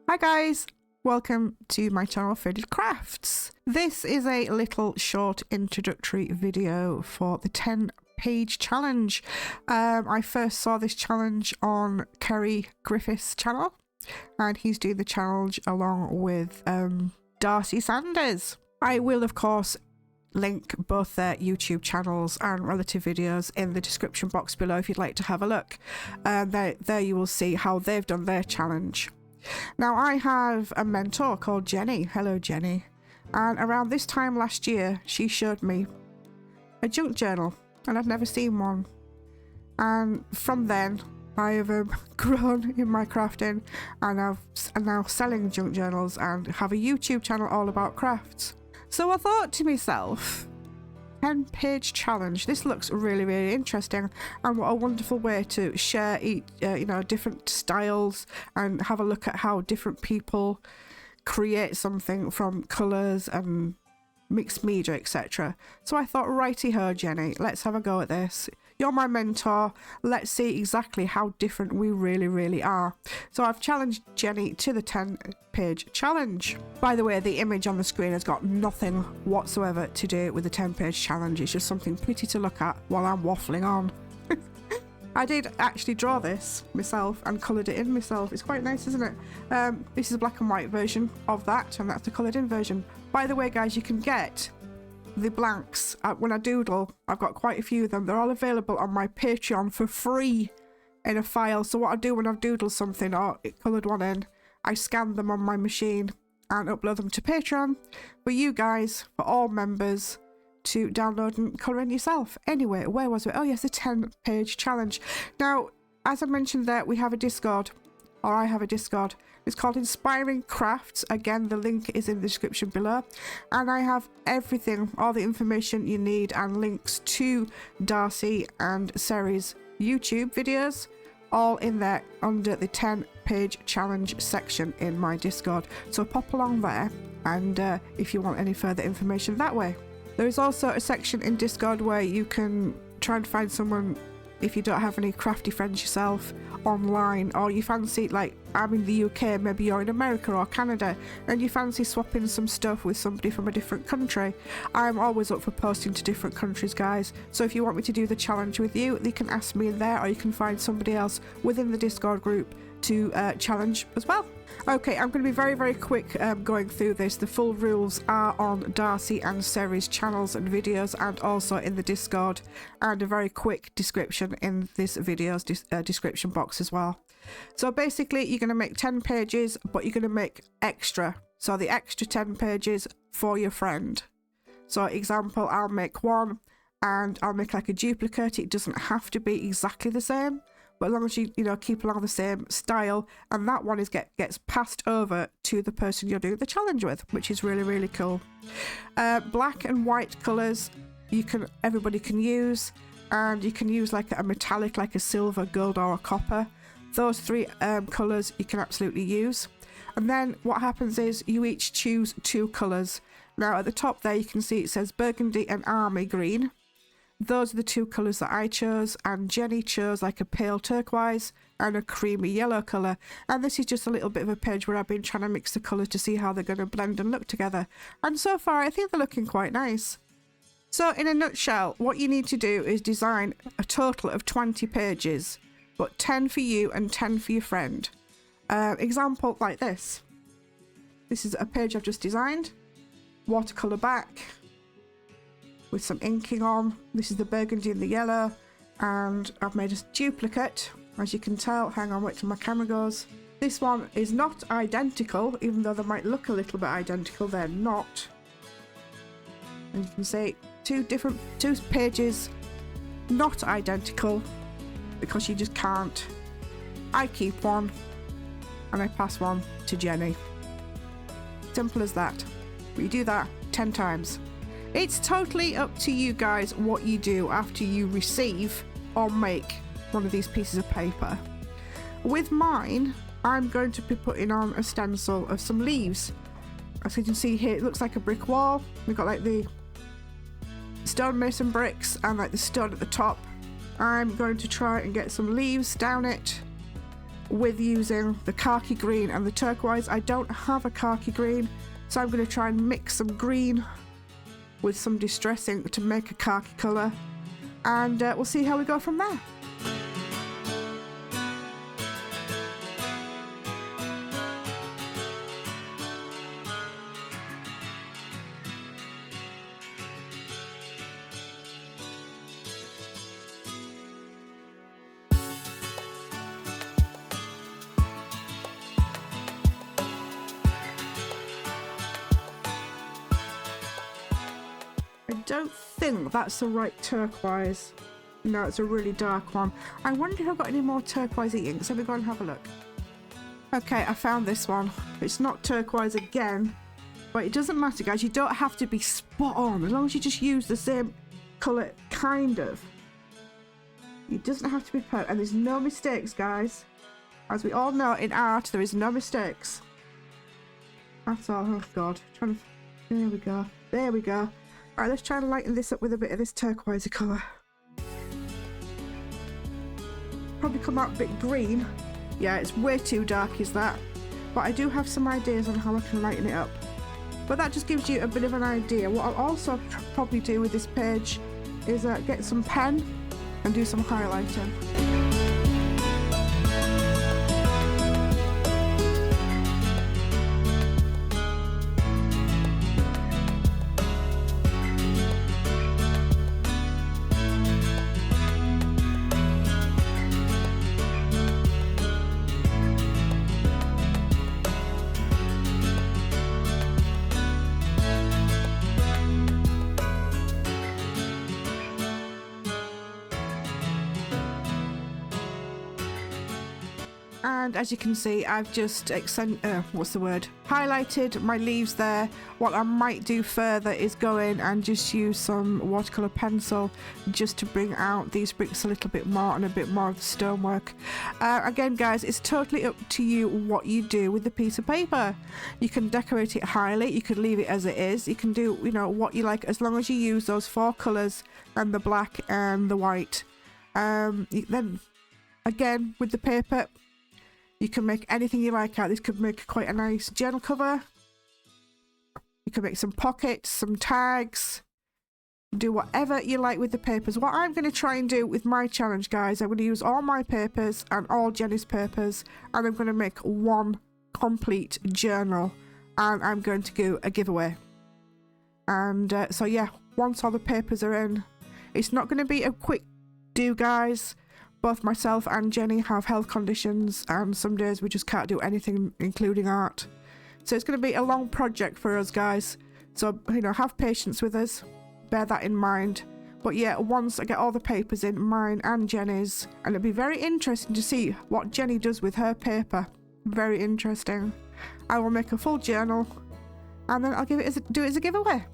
Hi guys, welcome to my channel Faded Crafts. This is a little short introductory video for the 10-page challenge. I first saw this challenge on 𝙋𝙼𝙔𝙇𝙄𝙎𝙏's channel, and he's doing the challenge along with Darcy Sanders. I will of course link both their YouTube channels and relative videos in the description box below if you'd like to have a look. There you will see how they've done their challenge. Now I have a mentor called Jenny. Hello Jenny. And around this time last year she showed me a junk journal and I'd never seen one. And from then I have grown in my crafting and I'm now selling junk journals and have a YouTube channel all about crafts. So I thought to myself, 10-page challenge, this looks really interesting, and what a wonderful way to share different styles and have a look at how different people create something from colours and mixed media, etc. So I thought, righty ho Jenny, let's have a go at this. You're my mentor, let's see exactly how different we really are. So I've challenged Jenny to the 10-page challenge. By the way, the image on the screen has got nothing whatsoever to do with the 10-page challenge. It's just something pretty to look at while I'm waffling on. I did actually draw this myself and coloured it in myself. It's quite nice, isn't it? This is a black and white version of that, and that's the coloured in version. By the way guys, you can get the blanks when I doodle. I've got quite a few of them. They're all available on my Patreon for free in a file. So what I do when I've doodled something or coloured one in, I scan them on my machine and upload them to Patreon for you guys, for all members, to download and colour in yourself. Anyway, where was it? Oh yes, the 10-page challenge. Now, as I mentioned there, we have a Discord, or I have a Discord. It's called Inspiring Crafts. Again, the link is in the description below. And I have everything, all the information you need and links to Darcy and Sari's YouTube videos, all in there under the 10-page challenge section in my Discord. So pop along there and if you want any further information that way. There is also a section in Discord where you can try and find someone if you don't have any crafty friends yourself online, or you fancy, like I'm in the UK, maybe you're in America or Canada, and you fancy swapping some stuff with somebody from a different country. I'm always up for posting to different countries, guys, so if you want me to do the challenge with you, you can ask me in there, or you can find somebody else within the Discord group to challenge as well. Okay, I'm going to be very quick going through this. The full rules are on Darcy and Sari's channels and videos, and also in the Discord, and a very quick description in this video's description box as well. So basically you're going to make 10 pages, but you're going to make extra, so the extra 10 pages for your friend. So example, I'll make one and I'll make like a duplicate. It doesn't have to be exactly the same, but as long as you keep along the same style, and that one gets passed over to the person you're doing the challenge with, which is really cool. Black and white colours everybody can use, and you can use like a metallic, like a silver, gold or a copper. Those three colours you can absolutely use. And then what happens is you each choose 2 colours. Now at the top there you can see it says burgundy and army green. Those are the 2 colours that I chose, and Jenny chose like a pale turquoise and a creamy yellow colour. And this is just a little bit of a page where I've been trying to mix the colours to see how they're going to blend and look together. And so far I think they're looking quite nice. So in a nutshell, what you need to do is design a total of 20 pages, but 10 for you and 10 for your friend. Example like this. This is a page I've just designed. Watercolour back with some inking on. This is the burgundy and the yellow, and I've made a duplicate, as you can tell. Hang on, wait till my camera goes. This one is not identical, even though they might look a little bit identical, they're not. And you can see 2 pages not identical, because you just can't. I keep one and I pass one to Jenny. Simple as that. But you do that 10 times. It's totally up to you guys what you do after you receive or make one of these pieces of paper. With mine, I'm going to be putting on a stencil of some leaves. As you can see here, it looks like a brick wall. We've got like the stonemason bricks and like the stone at the top. I'm going to try and get some leaves down it with using the khaki green and the turquoise. I don't have a khaki green, so I'm going to try and mix some green with some distress ink to make a khaki colour, and we'll see how we go from there. I don't think that's the right turquoise. No, it's a really dark one. I wonder if I've got any more turquoisey inks. Let me go and have a look. Okay, I found this one. It's not turquoise again, but it doesn't matter, guys. You don't have to be spot on. As long as you just use the same colour, kind of. It doesn't have to be perfect. And there's no mistakes, guys. As we all know, in art, there is no mistakes. That's all. Oh, God. There we go. There we go. Alright, let's try and lighten this up with a bit of this turquoisey colour. Probably come out a bit green. Yeah, it's way too dark, is that? But I do have some ideas on how I can lighten it up. But that just gives you a bit of an idea. What I'll also probably do with this page is get some pen and do some highlighting. And as you can see, I've just highlighted my leaves there. What I might do further is go in and just use some watercolour pencil just to bring out these bricks a little bit more and a bit more of the stonework. Again, guys, it's totally up to you what you do with the piece of paper. You can decorate it highly, you could leave it as it is, you can do, you know, what you like, as long as you use those 4 colours and the black and the white. Then again, with the paper, you can make anything you like out. This could make quite a nice journal cover. You can make some pockets, some tags. Do whatever you like with the papers. What I'm going to try and do with my challenge, guys, I'm going to use all my papers and all Jenny's papers, and I'm going to make one complete journal, and I'm going to do a giveaway. And so yeah, once all the papers are in, it's not going to be a quick do, guys. Both myself and Jenny have health conditions, and some days we just can't do anything, including art. So it's going to be a long project for us, guys. So, you know, have patience with us. Bear that in mind. But yeah, once I get all the papers in, mine and Jenny's, and it'll be very interesting to see what Jenny does with her paper. Very interesting. I will make a full journal, and then I'll do it as a giveaway.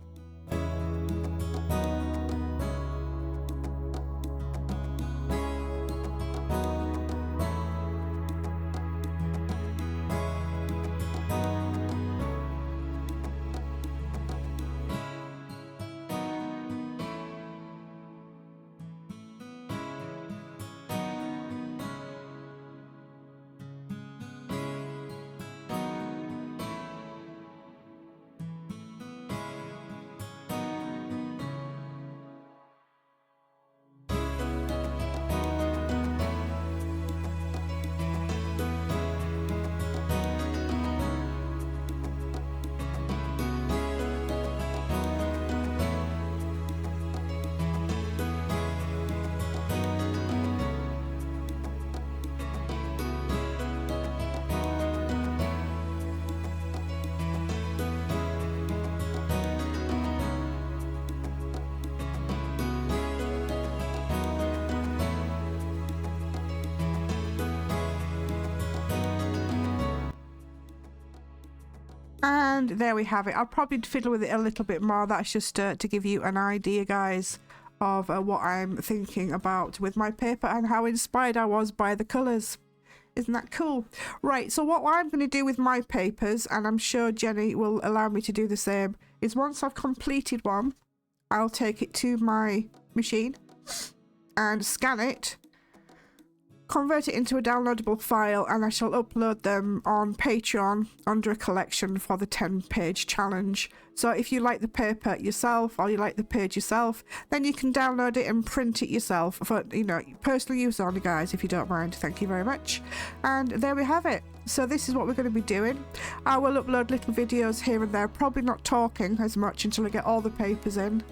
And there we have it. I'll probably fiddle with it a little bit more. That's just to give you an idea, guys, of what I'm thinking about with my paper and how inspired I was by the colours. Isn't that cool? Right, so what I'm going to do with my papers, and I'm sure Jenny will allow me to do the same, is once I've completed one, I'll take it to my machine and scan it, convert it into a downloadable file, and I shall upload them on Patreon under a collection for the 10-page challenge. So if you like the paper yourself, or you like the page yourself, then you can download it and print it yourself for, you know, personal use only, guys, if you don't mind. Thank you very much. And there we have it. So this is what we're going to be doing. I will upload little videos here and there, probably not talking as much until I get all the papers in.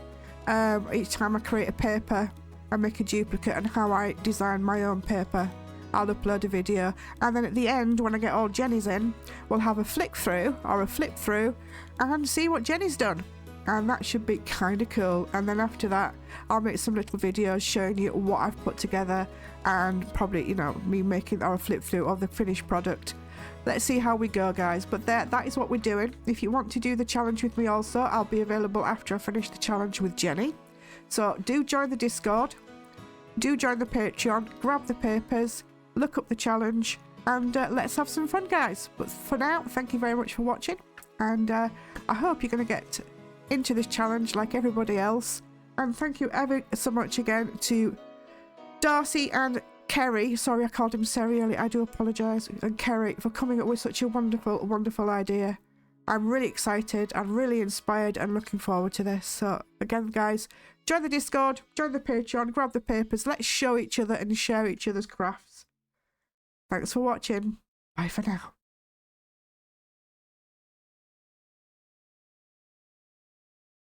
Each time I create a paper, I make a duplicate, and how I design my own paper, I'll upload a video. And then at the end, when I get all Jenny's in, we'll have a flick through or a flip through and see what Jenny's done. And that should be kind of cool. And then after that, I'll make some little videos showing you what I've put together, and probably, you know, me making or a flip through of the finished product. Let's see how we go, guys. But that is what we're doing. If you want to do the challenge with me also, I'll be available after I finish the challenge with Jenny. So do join the Discord, do join the Patreon, grab the papers, look up the challenge, and let's have some fun, guys. But for now, thank you very much for watching, and I hope you're going to get into this challenge like everybody else. And thank you ever so much again to Darcy and Kerry, sorry I called him Seri earlier, I do apologise, and Kerry for coming up with such a wonderful, wonderful idea. I'm really excited, I'm really inspired, and looking forward to this. So again, guys, join the Discord, join the Patreon, grab the papers, let's show each other and share each other's crafts. Thanks for watching, bye for now.